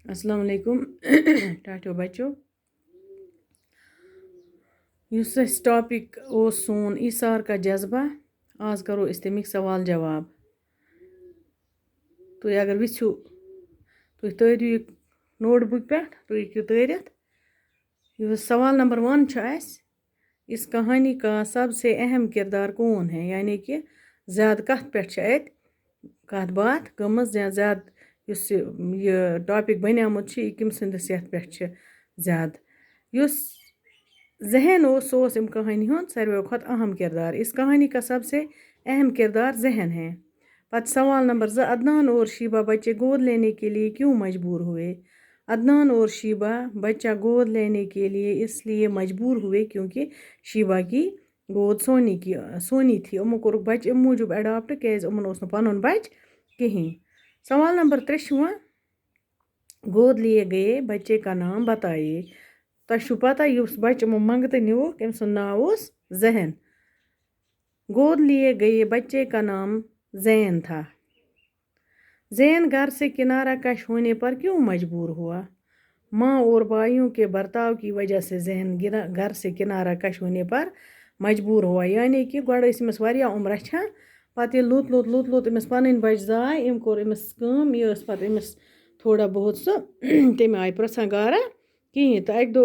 अस्सलाम वालेकुम टाटो बच्चों युस टॉपिक सोन ईसार का जज्बा आज करो इस तमिक सवाल जवाब तुम अगर वो तुम तरियो यह नोटबुक पे तुम हेकु तरित सवाल नंबर 1 इस कहानी का सबसे अहम किरदार कौन है यानी कि ज़्यादा कत पे कत बात गमज या ज़्यादा यह टॉपिक बनियामुत कम संदिस यथ पे ज़्यादा युस जहन सो इम कहानी हुंद सारे खुद अहम किरदार इस कहानी का सबसे अहम किरदार जहन है। पत सवाल नंबर 2 अदनान और शीबा बच्चे गोद लेने के लिए क्यों मजबूर हुए। अदनान और शीबा बच्चा गोद लेने के लिए इसलिए मजबूर हुए क्योंकि शीबा की गोद सोनी थी उमो कोर बच अम मूजूब अडॉप्ट क्या उमन पन बच कहीं। सवाल नंबर 3 गोद लिए गए बच्चे का नाम बताइए। तुम पता उस बच्चे मंगते न्यू तम नाव जहन। गोद लिए गए बच्चे का नाम जैन था। जैन घर से किनारा कश होने पर क्यों मजबूर हुआ। माँ और भाइयों के बर्ताव की वजह से जहन घर से किनारा कश होने पर मजबूर हुआ यानी कि गोड़ अमिस वारिया उम्र रचान पत Lot Lot Lot Lot Amish पन बच जाए अम कोर अमिस कम यह पत अमिस थोड़ा बहुत सह तमें आय प्रसान गारा कहें तो अक दो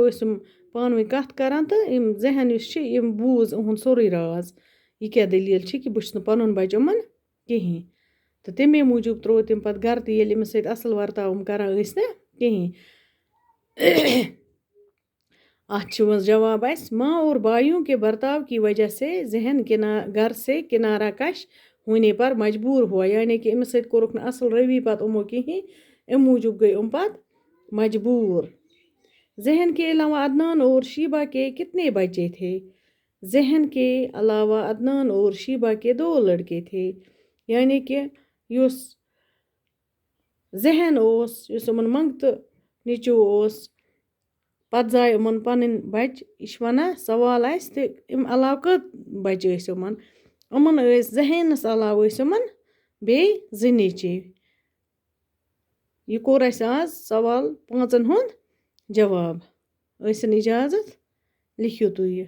पान वन कत करान तो जहन बूज उहुंद सोरे राज यह क्या दलील कि बहुत पन बच उमन कहें तो तमे मूजूब त्रो तम पत गर तो अमिस सत असल वर्ताव करान ना कहें। अत जवाब माँ और भाइयों के बर्ताव की वजह से जहन घर से किनारा कश होने पर मजबूर हुआ यानी कि अमिस सत कोरुक न असल रवि पत उमो कहें अम मूजूब गई पत मजबूर। जहन के अलावा अदनान और शीबा के कितने बच्चे थे। जहन के अलावा अदनान और शीबा के 2 लड़के थे यानी कि युस जहन उमन मंगत निचू पत जाए उमन पन बच यह वन सवाल तो अम अलाव कत बच्चे उमन जहनस अलाव उमन बे 2 नीचे। यह कोर आज सवाल 5 हुंद जवाब इजाजत लिखियो तुम।